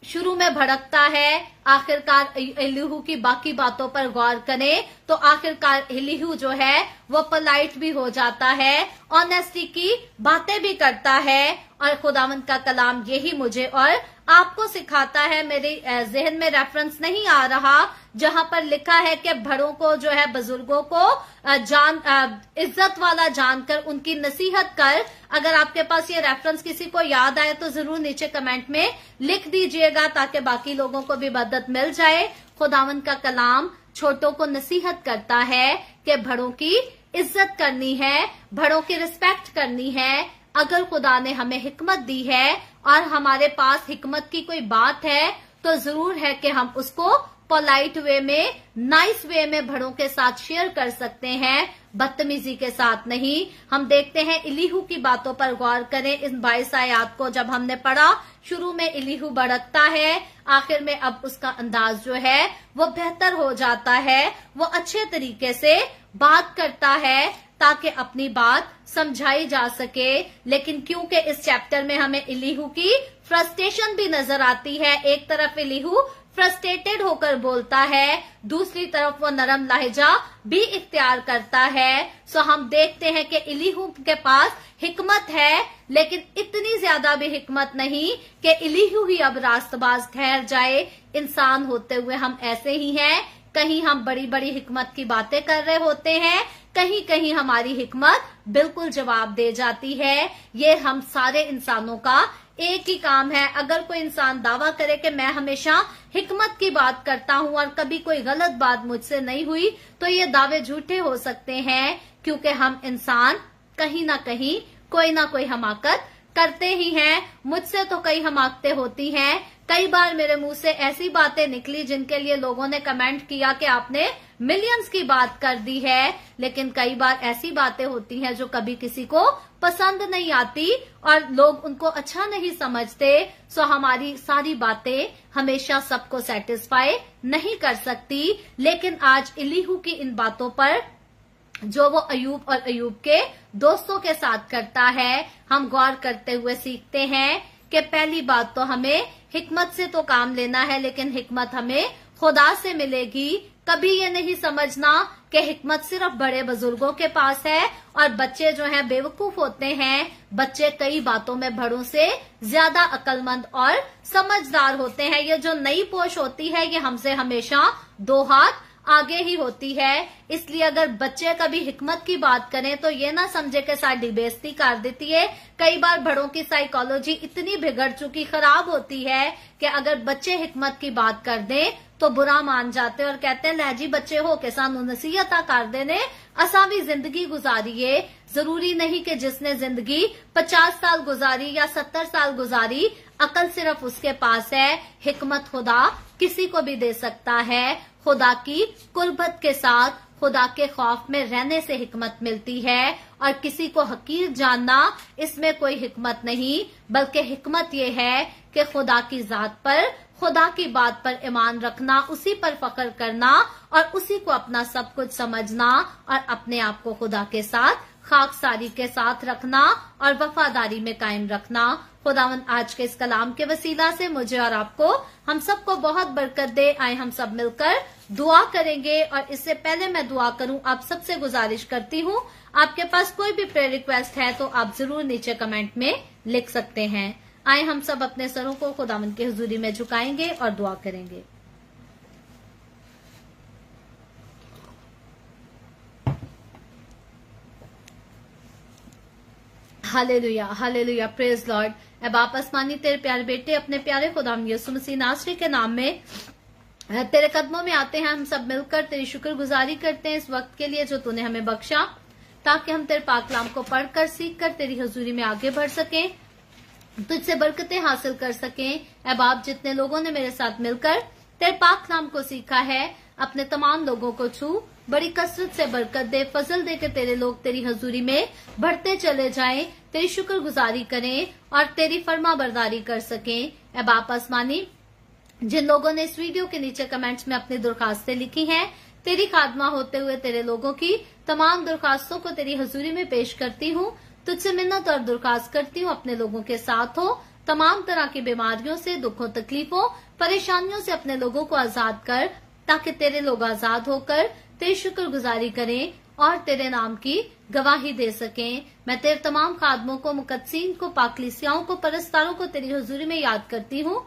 शुरू में भड़कता है, आखिरकार इलीहू की बाकी बातों पर गौर करें तो आखिरकार इलीहू जो है वो पोलाइट भी हो जाता है, ऑनेस्टी की बातें भी करता है। और खुदावंद का कलाम यही मुझे और आपको सिखाता है। मेरे जहन में रेफरेंस नहीं आ रहा जहां पर लिखा है कि बड़ों को जो है बुजुर्गों को इज्जत वाला जानकर उनकी नसीहत कर। अगर आपके पास ये रेफरेंस किसी को याद आए तो जरूर नीचे कमेंट में लिख दीजिएगा ताकि बाकी लोगों को भी मदद मिल जाए। खुदावंद का कलाम छोटों को नसीहत करता है कि बड़ों की इज्जत करनी है, बड़ों की रिस्पेक्ट करनी है। अगर खुदा ने हमें हिकमत दी है और हमारे पास हिकमत की कोई बात है तो जरूर है कि हम उसको पोलाइट वे में, नाइस वे में बड़ों के साथ शेयर कर सकते हैं, बदतमीजी के साथ नहीं। हम देखते हैं इलीहू की बातों पर गौर करें। इन 22 आयात को जब हमने पढ़ा, शुरू में इलीहू भड़कता है, आखिर में अब उसका अंदाज जो है वो बेहतर हो जाता है, वो अच्छे तरीके से बात करता है ताकि अपनी बात समझाई जा सके। लेकिन क्योंकि इस चैप्टर में हमें इलीहू की फ्रस्ट्रेशन भी नजर आती है, एक तरफ इलीहू फ्रस्ट्रेटेड होकर बोलता है, दूसरी तरफ वो नरम लहजा भी इख्तियार करता है। सो हम देखते हैं कि इलीहू के पास हिकमत है, लेकिन इतनी ज्यादा भी हिकमत नहीं कि इलीहू ही अब रास्तबाज ठहर जाए। इंसान होते हुए हम ऐसे ही हैं, कहीं हम बड़ी बड़ी हिकमत की बातें कर रहे होते हैं, कहीं कहीं हमारी हिकमत बिल्कुल जवाब दे जाती है। ये हम सारे इंसानों का एक ही काम है। अगर कोई इंसान दावा करे कि मैं हमेशा हिकमत की बात करता हूं और कभी कोई गलत बात मुझसे नहीं हुई, तो ये दावे झूठे हो सकते हैं, क्योंकि हम इंसान कहीं ना कहीं कोई ना कोई हमाकत करते ही हैं। मुझसे तो कई हमाकतें होती हैं। कई बार मेरे मुंह से ऐसी बातें निकली जिनके लिए लोगों ने कमेंट किया कि आपने मिलियंस की बात कर दी है, लेकिन कई बार ऐसी बातें होती हैं जो कभी किसी को पसंद नहीं आती और लोग उनको अच्छा नहीं समझते। सो हमारी सारी बातें हमेशा सबको सेटिस्फाई नहीं कर सकती। लेकिन आज इलीहू की इन बातों पर जो वो अयूब और अयूब के दोस्तों के साथ करता है, हम गौर करते हुए सीखते हैं कि पहली बात तो हमें हिकमत से तो काम लेना है, लेकिन हिकमत हमें खुदा से मिलेगी। कभी ये नहीं समझना कि हिकमत सिर्फ बड़े बुजुर्गों के पास है और बच्चे जो हैं बेवकूफ होते हैं। बच्चे कई बातों में बड़ों से ज्यादा अक्लमंद और समझदार होते हैं। ये जो नई पोश होती है ये हमसे हमेशा 2 हाथ आगे ही होती है। इसलिए अगर बच्चे कभी हिकमत की बात करें तो ये ना समझे कि साड़ी बेइज्जती कर देती है। कई बार बड़ों की साइकोलॉजी इतनी बिगड़ चुकी, खराब होती है कि अगर बच्चे हिकमत की बात कर दें तो बुरा मान जाते हैं और कहते हैं लहजी बच्चे हो के सानू नसीहता कर देने, असा भी जिंदगी गुजारिए। जरूरी नहीं कि जिसने जिंदगी 50 साल गुजारी या 70 साल गुजारी अकल सिर्फ उसके पास है। हिकमत खुदा किसी को भी दे सकता है। खुदा की कुर्बत के साथ, खुदा के खौफ में रहने से हिकमत मिलती है। और किसी को हकीर जानना, इसमें कोई हिकमत नहीं, बल्कि हिकमत ये है कि खुदा की जात पर, खुदा की बात पर ईमान रखना, उसी पर फख्र करना और उसी को अपना सब कुछ समझना और अपने आप को खुदा के साथ खाकसारी के साथ रखना और वफादारी में कायम रखना। खुदावंद आज के इस कलाम के वसीला से मुझे और आपको, हम सबको बहुत बरकत दे। आए हम सब मिलकर दुआ करेंगे। और इससे पहले मैं दुआ करूं, आप सबसे गुजारिश करती हूं, आपके पास कोई भी प्रेयर रिक्वेस्ट है तो आप जरूर नीचे कमेंट में लिख सकते हैं। आए हम सब अपने सरों को खुदावंद की हुजूरी में झुकाएंगे और दुआ करेंगे। Hallelujah, hallelujah, praise Lord. अब आप आसमानी तेरे प्यारे बेटे अपने प्यारे खुदावंद यीशु मसीह नासरी के नाम में तेरे कदमों में आते हैं। हम सब मिलकर तेरी शुक्रगुजारी करते हैं इस वक्त के लिए जो तूने हमें बख्शा, ताकि हम तेरे पाक कलाम को पढ़कर सीख कर तेरी हुजूरी में आगे बढ़ सकें, तुझसे बरकतें हासिल कर सकें। अब आप जितने लोगों ने मेरे साथ मिलकर तेरे पाक कलाम को सीखा है, अपने तमाम लोगों को छू बड़ी कसरत से बरकत दे, फजल दे के तेरे लोग तेरी हजूरी में बढ़ते चले जाएं, तेरी शुक्रगुजारी करें और तेरी फर्मा बरदारी कर सकें। अब आप आसमानी जिन लोगों ने इस वीडियो के नीचे कमेंट्स में अपनी दरखास्तें लिखी हैं, तेरी खादमा होते हुए तेरे लोगों की तमाम दरखास्तों को तेरी हजूरी में पेश करती हूँ। तुझसे मिन्नत और दरखास्त करती हूँ, अपने लोगों के साथ हो, तमाम तरह की बीमारियों से, दुखों, तकलीफों, परेशानियों से अपने लोगों को आजाद कर, ताकि तेरे लोग आजाद होकर तेरी शुक्रगुजारी करें और तेरे नाम की गवाही दे सकें। मैं तेरे तमाम खादमों को, मुकद्दसीन को, पाकलीसियाओं को, परस्तारों को तेरी हुजूरी में याद करती हूँ।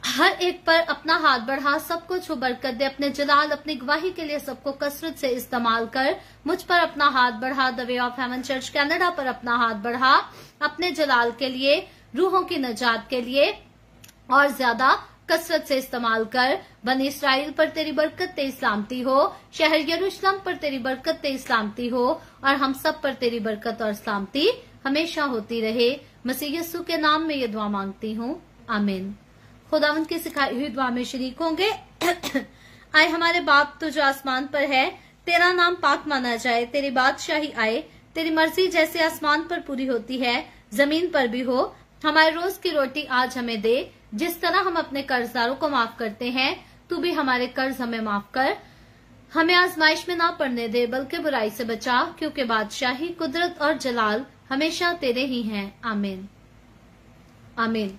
हर एक पर अपना हाथ बढ़ा, सबको छू बरकत दे, अपने जलाल, अपनी गवाही के लिए सबको कसरत से इस्तेमाल कर। मुझ पर अपना हाथ बढ़ा, the way of haven church Canada पर अपना हाथ बढ़ा, अपने जलाल के लिए, रूहों की नजात के लिए और ज्यादा कसरत से इस्तेमाल कर। बनी इसराइल पर तेरी बरकत तेरी सलामती हो, शहर यरूशलेम पर तेरी बरकत तेरी सलामती हो और हम सब पर तेरी बरकत और सलामती हमेशा होती रहे। मसीह यीशु के नाम में ये दुआ मांगती हूँ, आमीन। खुदावंद की सिखाई हुई दुआ में शरीक होंगे। आए हमारे बाप तू जो आसमान पर है, तेरा नाम पाक माना जाए, तेरी बादशाही आए, तेरी मर्जी जैसे आसमान पर पूरी होती है जमीन पर भी हो। हमारे रोज की रोटी आज हमें दे, जिस तरह हम अपने कर्जदारों को माफ करते हैं, तू भी हमारे कर्ज हमें माफ कर। हमें आजमाइश में ना पड़ने दे, बल्कि बुराई से बचा, क्योंकि बादशाही, कुदरत और जलाल हमेशा तेरे ही हैं, आमीन, आमीन।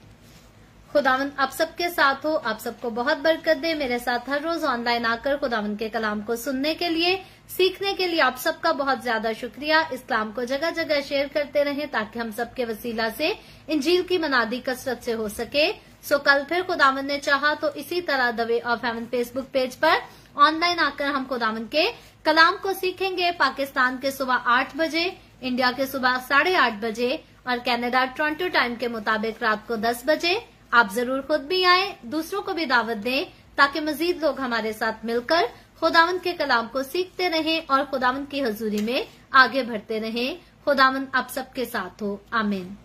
खुदावंद आप सबके साथ हो, आप सबको बहुत बरकत दे। मेरे साथ हर रोज ऑनलाइन आकर खुदावंद के कलाम को सुनने के लिए, सीखने के लिए आप सबका बहुत ज्यादा शुक्रिया। इस कलाम को जगह जगह शेयर करते रहें, ताकि हम सबके वसीला से इंजील की मनादी कसरत से हो सके। सो कल फिर खुदावंद ने चाहा तो इसी तरह the way of haven Facebook page पर ऑनलाइन आकर हम खुदावंद के कलाम को सीखेंगे। पाकिस्तान के सुबह 8 बजे, इंडिया के सुबह 8:30 बजे और कनाडा टोरंटो टाइम के मुताबिक रात को 10 बजे। आप जरूर खुद भी आए, दूसरों को भी दावत दें, ताकि मजीद लोग हमारे साथ मिलकर खुदावंद के कलाम को सीखते रहें और खुदावंद की हजूरी में आगे बढ़ते रहें। खुदावंद आप सबके साथ हो, आमीन।